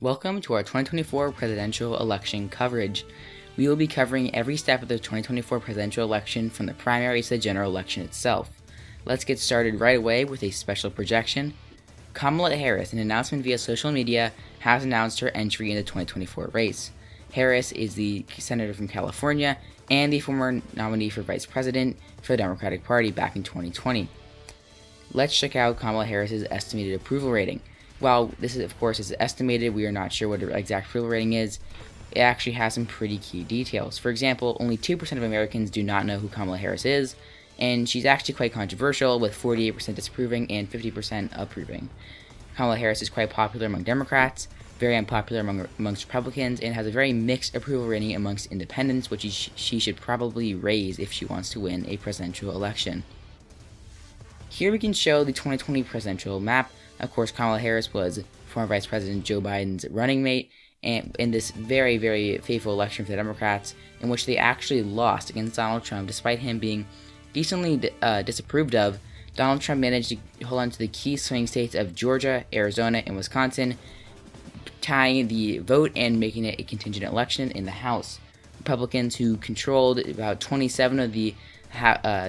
Welcome to our 2024 presidential election coverage. We will be covering every step of the 2024 presidential election from the primaries to the general election itself. Let's get started right away with a special projection. Kamala Harris, in an announcement via social media, has announced her entry in the 2024 race. Harris is the senator from California and the former nominee for vice president for the Democratic Party back in 2020. Let's check out Kamala Harris's estimated approval rating. While this is, of course, is estimated, we are not sure what her exact approval rating is. It actually has some pretty key details. For example, only 2% of Americans do not know who Kamala Harris is, and she's actually quite controversial, with 48% disapproving and 50% approving. Kamala Harris is quite popular among Democrats, very unpopular amongst Republicans, and has a very mixed approval rating amongst independents, which she should probably raise if she wants to win a presidential election. Here we can show the 2020 presidential map. Of course, Kamala Harris was former Vice President Joe Biden's running mate, and in this very, very faithful election for the Democrats, in which they actually lost against Donald Trump, despite him being decently disapproved of. Donald Trump managed to hold on to the key swing states of Georgia, Arizona, and Wisconsin, tying the vote and making it a contingent election in the House. Republicans, who controlled about 27 of the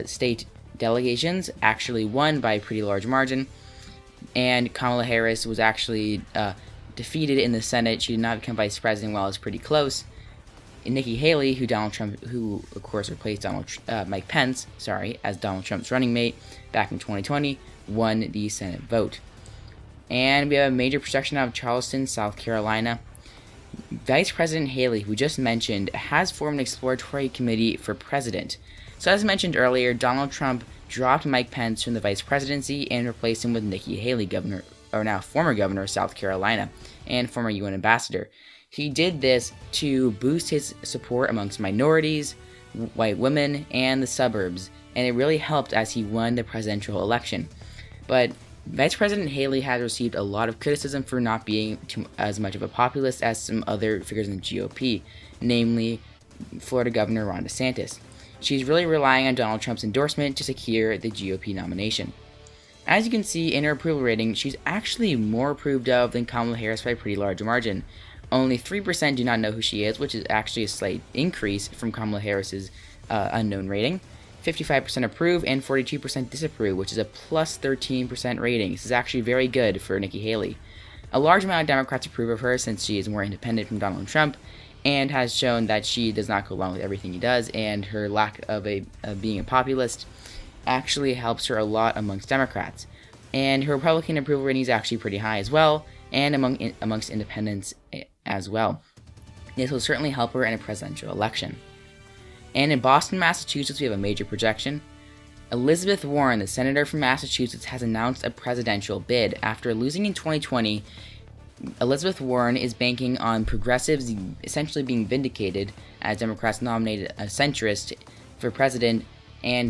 state delegations, actually won by a pretty large margin, and Kamala Harris was actually defeated in the Senate. She did not become vice president while it was pretty close. And Nikki Haley, who of course replaced Mike Pence, as Donald Trump's running mate back in 2020, won the Senate vote. And we have a major projection out of Charleston, South Carolina. Vice President Haley, who just mentioned, has formed an exploratory committee for president. So as mentioned earlier, Donald Trump dropped Mike Pence from the vice presidency and replaced him with Nikki Haley, former governor of South Carolina and former UN ambassador. He did this to boost his support amongst minorities, white women, and the suburbs, and it really helped as he won the presidential election. But Vice President Haley has received a lot of criticism for not being as much of a populist as some other figures in the GOP, namely Florida Governor Ron DeSantis. She's really relying on Donald Trump's endorsement to secure the GOP nomination. As you can see in her approval rating, she's actually more approved of than Kamala Harris by a pretty large margin. Only 3% do not know who she is, which is actually a slight increase from Kamala Harris's unknown rating. 55% approve and 42% disapprove, which is a plus 13% rating. This is actually very good for Nikki Haley. A large amount of Democrats approve of her since she is more independent from Donald Trump, and has shown that she does not go along with everything he does, and her lack of being a populist actually helps her a lot amongst Democrats. And her Republican approval rating is actually pretty high as well, and amongst independents as well. This will certainly help her in a presidential election. And in Boston, Massachusetts, we have a major projection. Elizabeth Warren, the senator from Massachusetts, has announced a presidential bid. After losing in 2020, Elizabeth Warren is banking on progressives essentially being vindicated, as Democrats nominated a centrist for president, and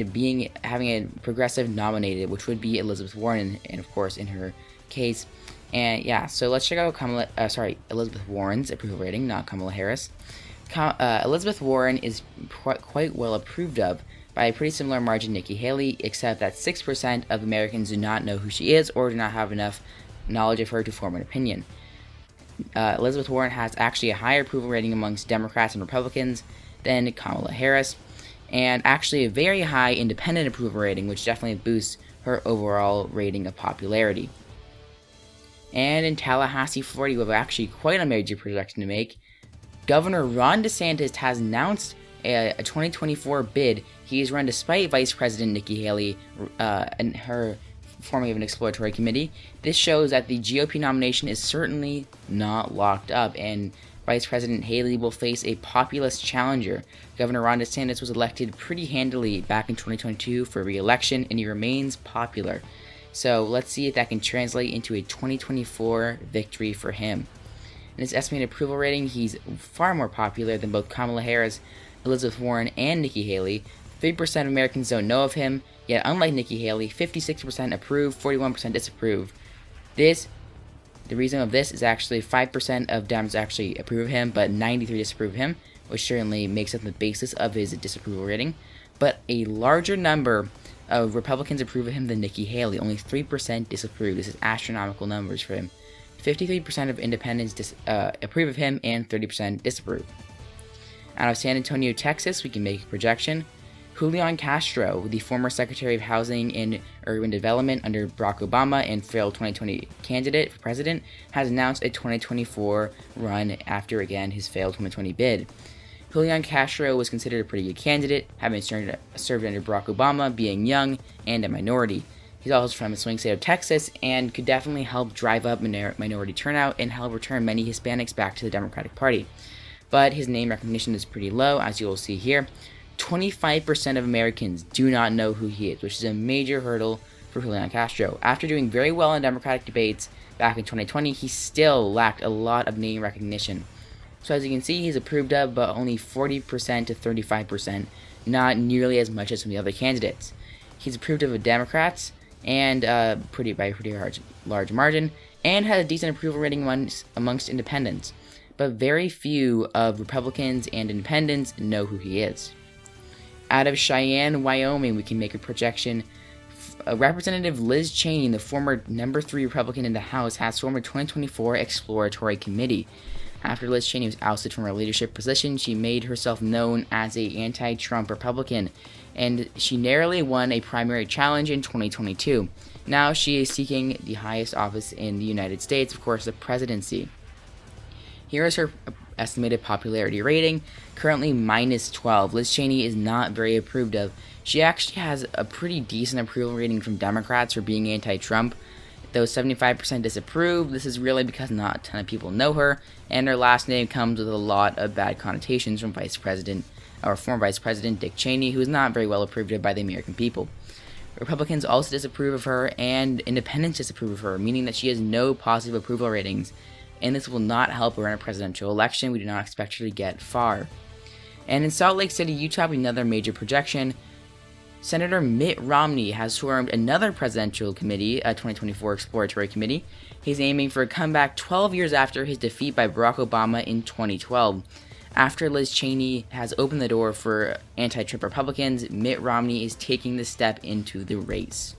having a progressive nominated, which would be Elizabeth Warren, and of course in her case. And yeah, so let's check out Elizabeth Warren's approval rating, not Kamala Harris. Elizabeth Warren is quite well approved of by a pretty similar margin to Nikki Haley, except that 6% of Americans do not know who she is or do not have enough knowledge of her to form an opinion. Elizabeth Warren has actually a higher approval rating amongst Democrats and Republicans than Kamala Harris, and actually a very high independent approval rating, which definitely boosts her overall rating of popularity. And in Tallahassee, Florida, we have actually quite a major projection to make. Governor Ron DeSantis has announced a 2024 bid. He is run despite Vice President Nikki Haley and her forming of an exploratory committee. This shows that the GOP nomination is certainly not locked up, and Vice President Haley will face a populist challenger. Governor Ron DeSantis was elected pretty handily back in 2022 for re-election, and he remains popular. So let's see if that can translate into a 2024 victory for him. In his estimated approval rating, he's far more popular than both Kamala Harris, Elizabeth Warren, and Nikki Haley. 3% of Americans don't know of him, yet unlike Nikki Haley, 56% approve, 41% disapprove. The reason of this is actually 5% of Dems actually approve of him, but 93% disapprove of him, which certainly makes up the basis of his disapproval rating. But a larger number of Republicans approve of him than Nikki Haley. Only 3% disapprove. This is astronomical numbers for him. 53% of independents approve of him, and 30% disapprove. Out of San Antonio, Texas, we can make a projection. Julian Castro, the former Secretary of Housing and Urban Development under Barack Obama and failed 2020 candidate for president, has announced a 2024 run after, again, his failed 2020 bid. Julian Castro was considered a pretty good candidate, having served under Barack Obama, being young, and a minority. He's also from the swing state of Texas and could definitely help drive up minority turnout and help return many Hispanics back to the Democratic Party. But his name recognition is pretty low, as you will see here. 25% of Americans do not know who he is, which is a major hurdle for Julian Castro. After doing very well in Democratic debates back in 2020, he still lacked a lot of name recognition. So as you can see, he's approved of, but only 40% to 35%, not nearly as much as some of the other candidates. He's approved of Democrats, and by a pretty large margin, and has a decent approval rating amongst independents. But very few of Republicans and independents know who he is. Out of Cheyenne, Wyoming, we can make a projection. Representative Liz Cheney, the former number 3 Republican in the House, has formed a 2024 exploratory committee. After Liz Cheney was ousted from her leadership position, she made herself known as an anti-Trump Republican, and she narrowly won a primary challenge in 2022. Now she is seeking the highest office in the United States, of course, the presidency. Here is her estimated popularity rating, currently -12. Liz Cheney is not very approved of. She actually has a pretty decent approval rating from Democrats for being anti-Trump, though 75% disapprove. This is really because not a ton of people know her, and her last name comes with a lot of bad connotations from former Vice President Dick Cheney, who is not very well approved of by the American people. Republicans also disapprove of her, and independents disapprove of her, meaning that she has no positive approval ratings, and this will not help her in a presidential election. We do not expect her to get far. And in Salt Lake City, Utah, we have another major projection. Senator Mitt Romney has formed another presidential committee, a 2024 exploratory committee. He's aiming for a comeback 12 years after his defeat by Barack Obama in 2012. After Liz Cheney has opened the door for anti-Trump Republicans, Mitt Romney is taking the step into the race.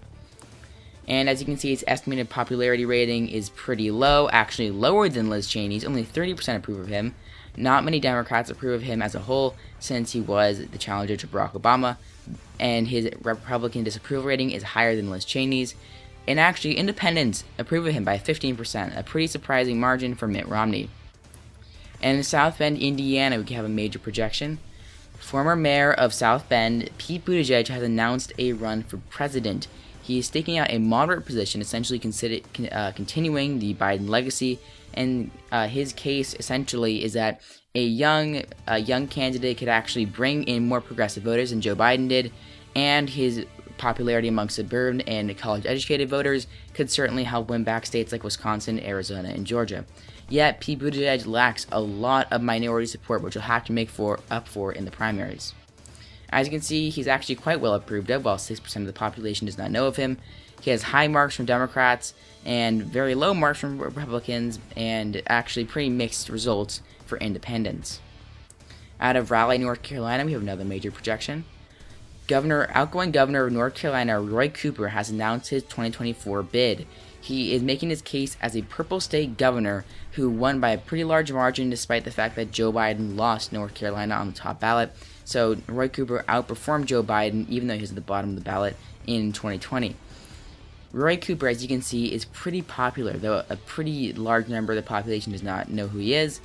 And as you can see, his estimated popularity rating is pretty low, actually lower than Liz Cheney's. Only 30% approve of him. Not many Democrats approve of him as a whole, since he was the challenger to Barack Obama, and his Republican disapproval rating is higher than Liz Cheney's. And actually, independents approve of him by 15%, a pretty surprising margin for Mitt Romney. And in South Bend, Indiana, we have a major projection. Former mayor of South Bend, Pete Buttigieg, has announced a run for president. He is staking out a moderate position, essentially continuing the Biden legacy, and his case essentially is that a young candidate could actually bring in more progressive voters than Joe Biden did, and his popularity amongst suburban and college-educated voters could certainly help win back states like Wisconsin, Arizona, and Georgia. Yet, Pete Buttigieg lacks a lot of minority support, which he'll have to make up for in the primaries. As you can see, he's actually quite well approved of, while 6% of the population does not know of him. He has high marks from Democrats and very low marks from Republicans, and actually pretty mixed results for independents. Out of Raleigh, North Carolina, we have another major projection. Outgoing governor of North Carolina, Roy Cooper, has announced his 2024 bid. He is making his case as a purple state governor who won by a pretty large margin, despite the fact that Joe Biden lost North Carolina on the top ballot. So Roy Cooper outperformed Joe Biden, even though he was at the bottom of the ballot in 2020. Roy Cooper, as you can see, is pretty popular, though a pretty large number of the population does not know who he is.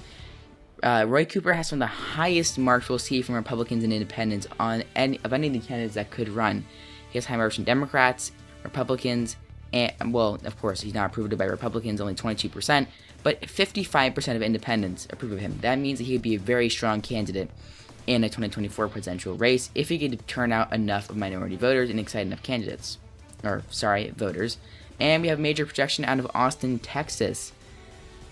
Roy Cooper has some of the highest marks we'll see from Republicans and independents of any of the candidates that could run. He has high marks from Democrats, Republicans, and, well, of course, he's not approved of by Republicans, only 22%, but 55% of independents approve of him. That means that he would be a very strong candidate in a 2024 presidential race if he could turn out enough of minority voters and excite enough voters. And we have a major projection out of Austin, Texas.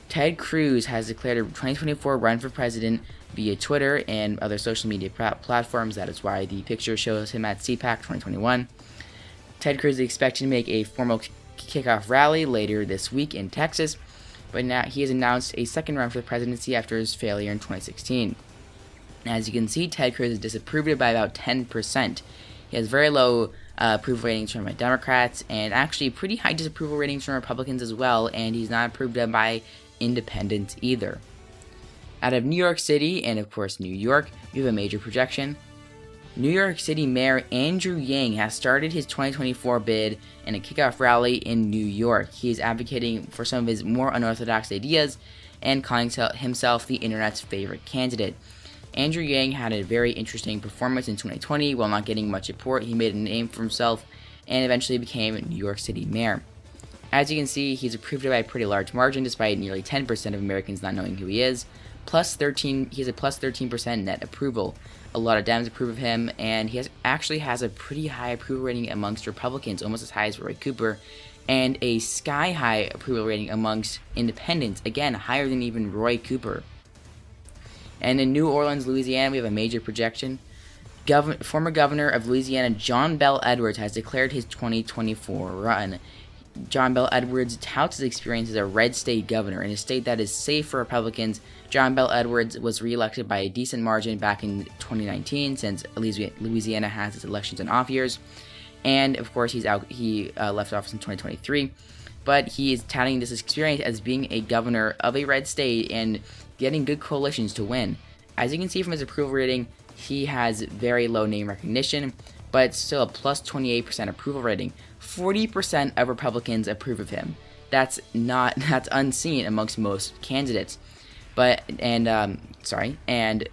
Ted Cruz has declared a 2024 run for president via Twitter and other social media platforms. That is why the picture shows him at CPAC 2021. Ted Cruz is expected to make a formal kickoff rally later this week in Texas, but now he has announced a second run for the presidency after his failure in 2016. As you can see, Ted Cruz is disapproved by about 10%. He has very low approval ratings from Democrats, and actually pretty high disapproval ratings from Republicans as well, and he's not approved of by independents either. Out of New York City, and of course New York, we have a major projection. New York City Mayor Andrew Yang has started his 2024 bid in a kickoff rally in New York. He is advocating for some of his more unorthodox ideas and calling himself the internet's favorite candidate. Andrew Yang had a very interesting performance in 2020 while not getting much support. He made a name for himself and eventually became New York City Mayor. As you can see, he's approved by a pretty large margin despite nearly 10% of Americans not knowing who he is. He has a plus 13% net approval. A lot of Dems approve of him, and he actually has a pretty high approval rating amongst Republicans, almost as high as Roy Cooper, and a sky-high approval rating amongst independents, again, higher than even Roy Cooper. And in New Orleans, Louisiana, we have a major projection. Former governor of Louisiana, John Bel Edwards, has declared his 2024 run. John Bel Edwards touts his experience as a red state governor in a state that is safe for Republicans. John Bel Edwards was reelected by a decent margin back in 2019, since Louisiana has its elections in off years, and of course he left office in 2023. But he is touting this experience as being a governor of a red state and getting good coalitions to win. As you can see from his approval rating, he has very low name recognition, but still a plus 28% approval rating. 40% of Republicans approve of him. That's unseen amongst most candidates. And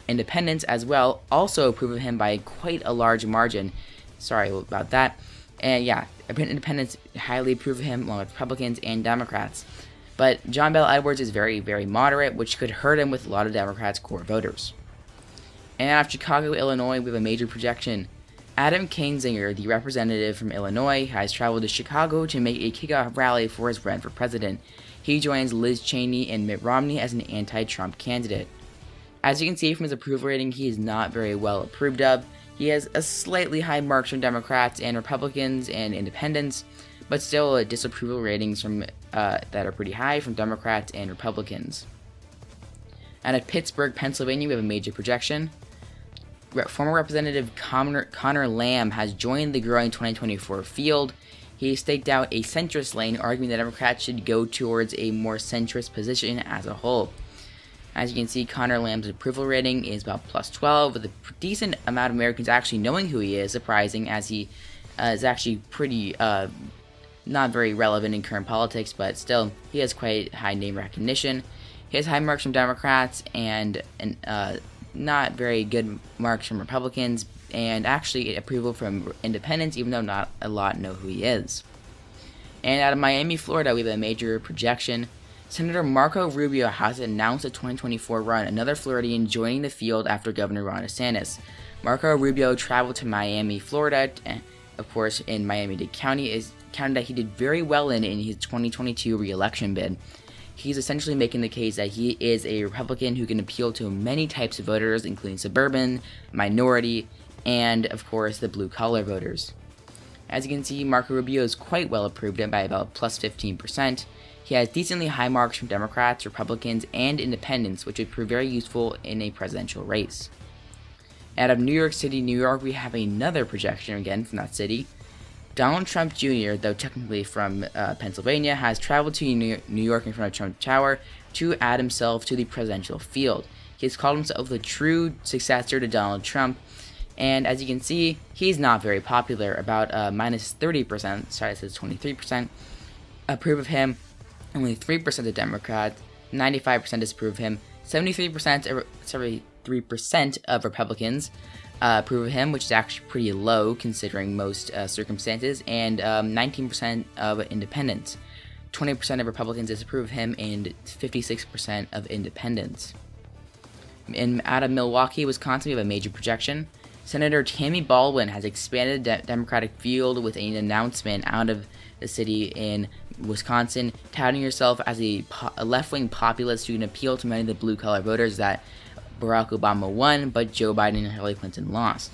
independents as well also approve of him by quite a large margin. Sorry about that. And yeah, independents highly approve of him along with Republicans and Democrats. But John Bel Edwards is very, very moderate, which could hurt him with a lot of Democrats' core voters. And out of Chicago, Illinois, we have a major projection. Adam Kinzinger, the representative from Illinois, has traveled to Chicago to make a kickoff rally for his run for president. He joins Liz Cheney and Mitt Romney as an anti-Trump candidate. As you can see from his approval rating, he is not very well approved of. He has a slightly high marks from Democrats and Republicans and independents, but still disapproval ratings from that are pretty high from Democrats and Republicans. Out of Pittsburgh, Pennsylvania, we have a major projection. Former Representative Conor Lamb has joined the growing 2024 field. He staked out a centrist lane, arguing that Democrats should go towards a more centrist position as a whole. As you can see, Conor Lamb's approval rating is about plus 12, with a decent amount of Americans actually knowing who he is, surprising, as he is actually pretty not very relevant in current politics, but still, he has quite high name recognition. He has high marks from Democrats and not very good marks from Republicans, and actually approval from independents, even though not a lot know who he is. And out of Miami, Florida, we have a major projection. Senator Marco Rubio has announced a 2024 run, another Floridian joining the field after Governor Ron DeSantis. Marco Rubio traveled to Miami, Florida, and of course in Miami-Dade County, is county that he did very well in his 2022 re-election bid. He's essentially making the case that he is a Republican who can appeal to many types of voters, including suburban, minority, and of course the blue-collar voters. As you can see, Marco Rubio is quite well approved by about plus 15%. He has decently high marks from Democrats, Republicans, and independents, which would prove very useful in a presidential race. Out of New York City, New York, we have another projection again from that city. Donald Trump Jr., though technically from Pennsylvania, has traveled to New York in front of Trump Tower to add himself to the presidential field. He has called himself the true successor to Donald Trump, and as you can see, he's not very popular. About minus 30%, sorry, it says 23%, approve of him. Only 3% of Democrats, 95% disapprove of him, 73% of Republicans approve of him, which is actually pretty low considering most circumstances, and 19% of independents. 20% of Republicans disapprove of him, and 56% of independents. Out of Milwaukee, Wisconsin, we have a major projection. Senator Tammy Baldwin has expanded the Democratic field with an announcement out of the city in Wisconsin, touting herself as a left-wing populist who can appeal to many of the blue-collar voters that Barack Obama won, but Joe Biden and Hillary Clinton lost.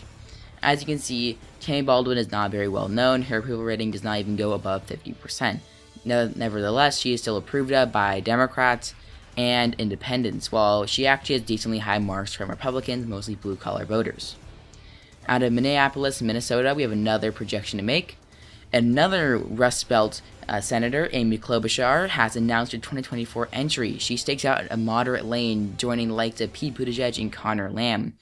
As you can see, Tammy Baldwin is not very well known. Her approval rating does not even go above 50%. Nevertheless, she is still approved of by Democrats and independents, while she actually has decently high marks from Republicans, mostly blue-collar voters. Out of Minneapolis, Minnesota, we have another projection to make. Another Rust Belt Senator, Amy Klobuchar, has announced her 2024 entry. She stakes out a moderate lane, joining the likes of Pete Buttigieg and Conor Lamb.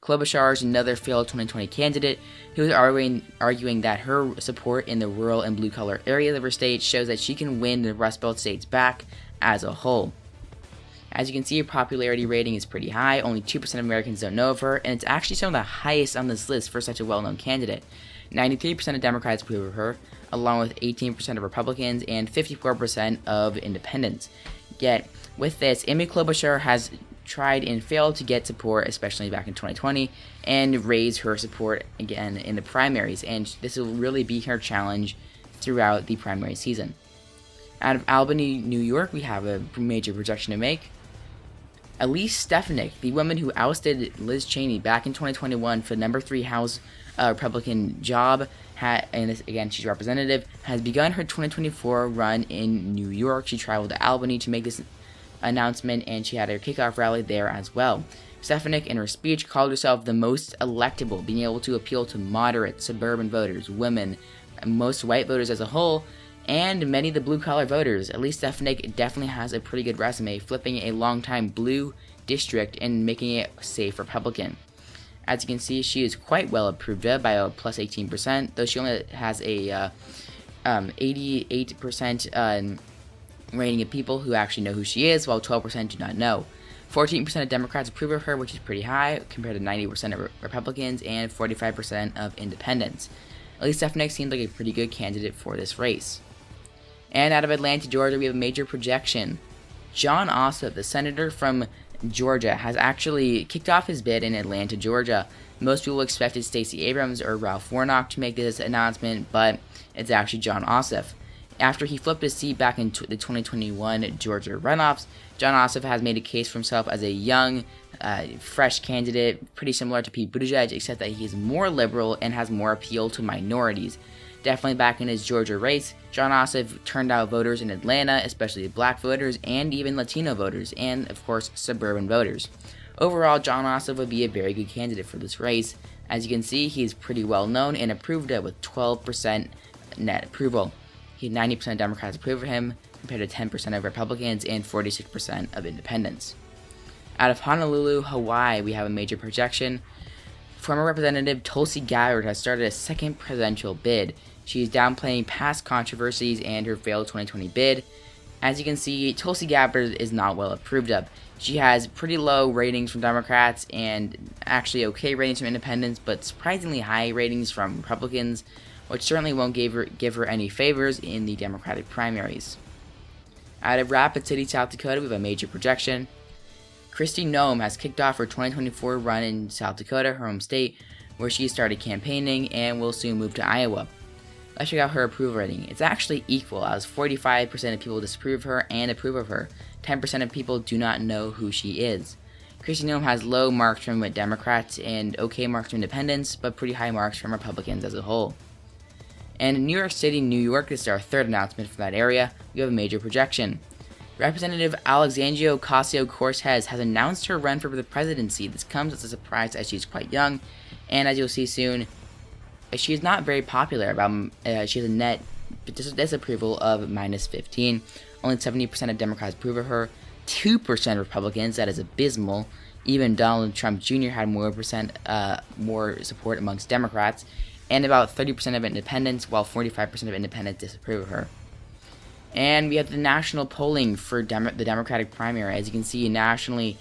Klobuchar is another failed 2020 candidate who is arguing that her support in the rural and blue-collar areas of her state shows that she can win the Rust Belt states back as a whole. As you can see, her popularity rating is pretty high. Only 2% of Americans don't know of her, and it's actually some of the highest on this list for such a well-known candidate. 93% of Democrats approve of her, along with 18% of Republicans and 54% of independents. Yet, with this, Amy Klobuchar has tried and failed to get support, especially back in 2020, and raise her support again in the primaries, and this will really be her challenge throughout the primary season. Out of Albany, New York, we have a major projection to make. Elise Stefanik, the woman who ousted Liz Cheney back in 2021 for the number 3 House Republican job, and again, she's a representative, has begun her 2024 run in New York. She traveled to Albany to make this announcement, and she had her kickoff rally there as well. Stefanik, in her speech, called herself the most electable, being able to appeal to moderate suburban voters, women, most white voters as a whole, and many of the blue-collar voters. At least Stefanik definitely has a pretty good resume, flipping a long-time blue district and making it safe Republican. As you can see, she is quite well approved of by a plus 18%, though she only has a 88% rating of people who actually know who she is, while 12% do not know. 14% of Democrats approve of her, which is pretty high, compared to 90% of Republicans and 45% of independents. At least Stefanik seems like a pretty good candidate for this race. And out of Atlanta, Georgia, we have a major projection. Jon Ossoff, the senator from Georgia, has actually kicked off his bid in Atlanta, Georgia. Most people expected Stacey Abrams or Ralph Warnock to make this announcement, but it's actually Jon Ossoff. After he flipped his seat back in the 2021 Georgia runoffs, Jon Ossoff has made a case for himself as a young, fresh candidate, pretty similar to Pete Buttigieg, except that he is more liberal and has more appeal to minorities. Definitely back in his Georgia race, Jon Ossoff turned out voters in Atlanta, especially black voters and even Latino voters, and of course suburban voters. Overall, Jon Ossoff would be a very good candidate for this race. As you can see, he is pretty well known and approved of with 12% net approval. 90% of Democrats approve of him, compared to 10% of Republicans and 46% of independents. Out of Honolulu, Hawaii, we have a major projection. Former Representative Tulsi Gabbard has started a second presidential bid. She is downplaying past controversies and her failed 2020 bid. As you can see, Tulsi Gabbard is not well approved of. She has pretty low ratings from Democrats and actually okay ratings from independents, but surprisingly high ratings from Republicans, which certainly won't give her any favors in the Democratic primaries. Out of Rapid City, South Dakota, we have a major projection. Kristi Noem has kicked off her 2024 run in South Dakota, her home state, where she started campaigning and will soon move to Iowa. Let's check out her approval rating. It's actually equal, as 45% of people disapprove of her and approve of her. 10% of people do not know who she is. Kristi Noem has low marks from Democrats and okay marks from independents, but pretty high marks from Republicans as a whole. And in New York City, New York, this is our third announcement for that area, we have a major projection. Representative Alexandria Ocasio-Cortez has announced her run for the presidency. This comes as a surprise as she's quite young, and as you'll see soon, she is not very popular. She has a net disapproval of minus 15. Only 70% of Democrats approve of her. 2% Republicans, that is abysmal. Even Donald Trump Jr. had more support amongst Democrats, and about 30% of independents, while 45% of independents disapprove of her. And we have the national polling for the Democratic primary. As you can see, nationally,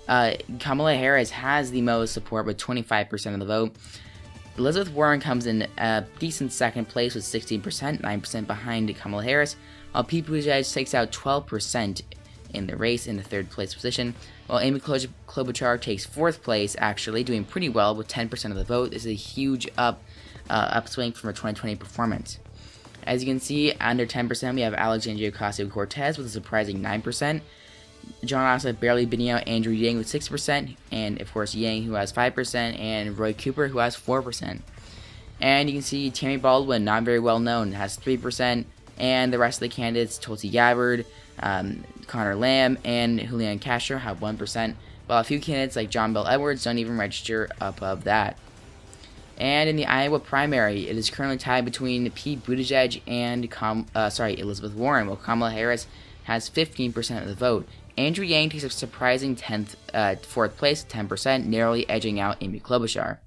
Kamala Harris has the most support with 25% of the vote. Elizabeth Warren comes in a decent second place with 16%, 9% behind Kamala Harris, while Pete Buttigieg takes out 12% in the race in the third place position, while Amy Klobuchar takes fourth place, actually doing pretty well with 10% of the vote. This is a huge upswing from her 2020 performance. As you can see, under 10%, we have Alexandria Ocasio-Cortez with a surprising 9%. Jon Ossoff barely beating out Andrew Yang with 6%, and of course Yang, who has 5%, and Roy Cooper, who has 4%. And you can see Tammy Baldwin, not very well known, has 3%, and the rest of the candidates, Tulsi Gabbard, Conor Lamb, and Julian Castro have 1%, while a few candidates like John Bel Edwards don't even register above that. And in the Iowa primary, it is currently tied between Pete Buttigieg and Elizabeth Warren, while Kamala Harris has 15% of the vote. Andrew Yang takes a surprising 4th place, 10%, narrowly edging out Amy Klobuchar.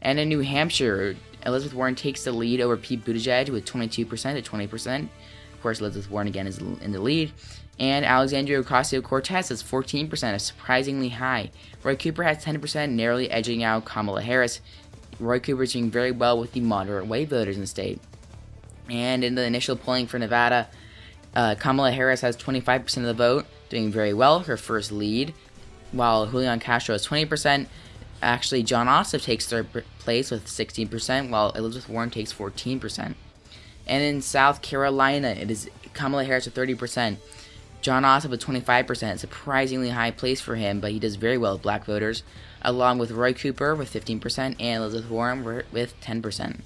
And in New Hampshire, Elizabeth Warren takes the lead over Pete Buttigieg with 22% to 20%. Of course, Elizabeth Warren again is in the lead. And Alexandria Ocasio-Cortez has 14%, surprisingly high. Roy Cooper has 10%, narrowly edging out Kamala Harris. Roy Cooper is doing very well with the moderate white voters in the state. And in the initial polling for Nevada, Kamala Harris has 25% of the vote, doing very well, her first lead, while Julian Castro has 20%. Actually, John Ossoff takes 3rd place with 16%, while Elizabeth Warren takes 14%. And in South Carolina, it is Kamala Harris with 30%. John Ossoff with 25%, surprisingly high place for him, but he does very well with black voters, along with Roy Cooper with 15% and Elizabeth Warren with 10%.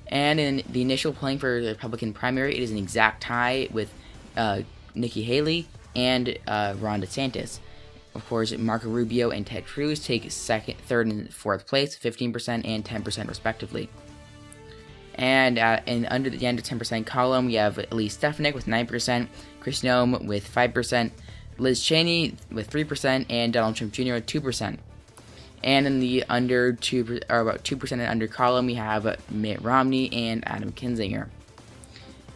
And in the initial polling for the Republican primary, it is an exact tie with Nikki Haley and Ron DeSantis. Of course, Marco Rubio and Ted Cruz take 2nd, 3rd, and 4th place, 15% and 10% respectively. And under the under 10% column, we have Elise Stefanik with 9%, Chris Noem with 5%, Liz Cheney with 3%, and Donald Trump Jr. with 2%. And in the about 2% and under column, we have Mitt Romney and Adam Kinzinger.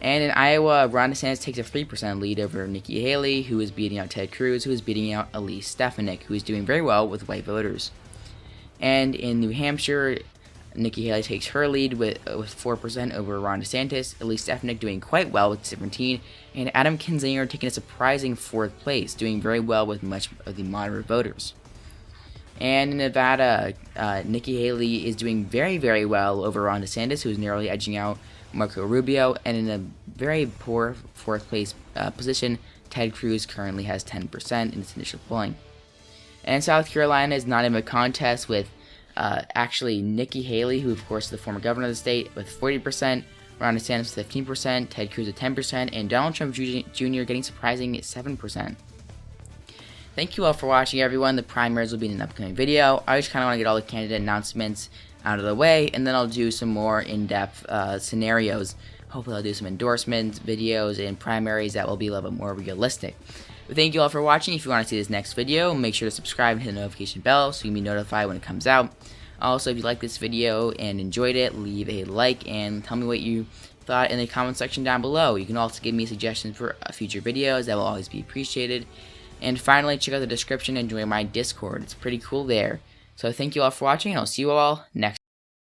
And in Iowa, Ron DeSantis takes a 3% lead over Nikki Haley, who is beating out Ted Cruz, who is beating out Elise Stefanik, who is doing very well with white voters. And in New Hampshire, Nikki Haley takes her lead with 4% over Ron DeSantis, Elise Stefanik doing quite well with 17%, and Adam Kinzinger taking a surprising 4th place, doing very well with much of the moderate voters. And in Nevada, Nikki Haley is doing very, very well over Ron DeSantis, who is narrowly edging out Marco Rubio, and in a very poor 4th place position, Ted Cruz currently has 10% in its initial polling. And South Carolina is not even a contest with actually Nikki Haley, who of course is the former governor of the state, with 40%, Ron DeSantis with 15%, Ted Cruz with 10%, and Donald Trump Jr. getting surprising at 7%. Thank you all for watching, everyone. The primaries will be in an upcoming video. I just kind of want to get all the candidate announcements out of the way, and then I'll do some more in-depth scenarios. Hopefully I'll do some endorsements, videos, and primaries that will be a little bit more realistic. But thank you all for watching. If you want to see this next video, make sure to subscribe and hit the notification bell so you can be notified when it comes out. Also, if you liked this video and enjoyed it, leave a like and tell me what you thought in the comment section down below. You can also give me suggestions for future videos. That will always be appreciated. And finally, check out the description and join my Discord. It's pretty cool there. So thank you all for watching, and I'll see you all next time.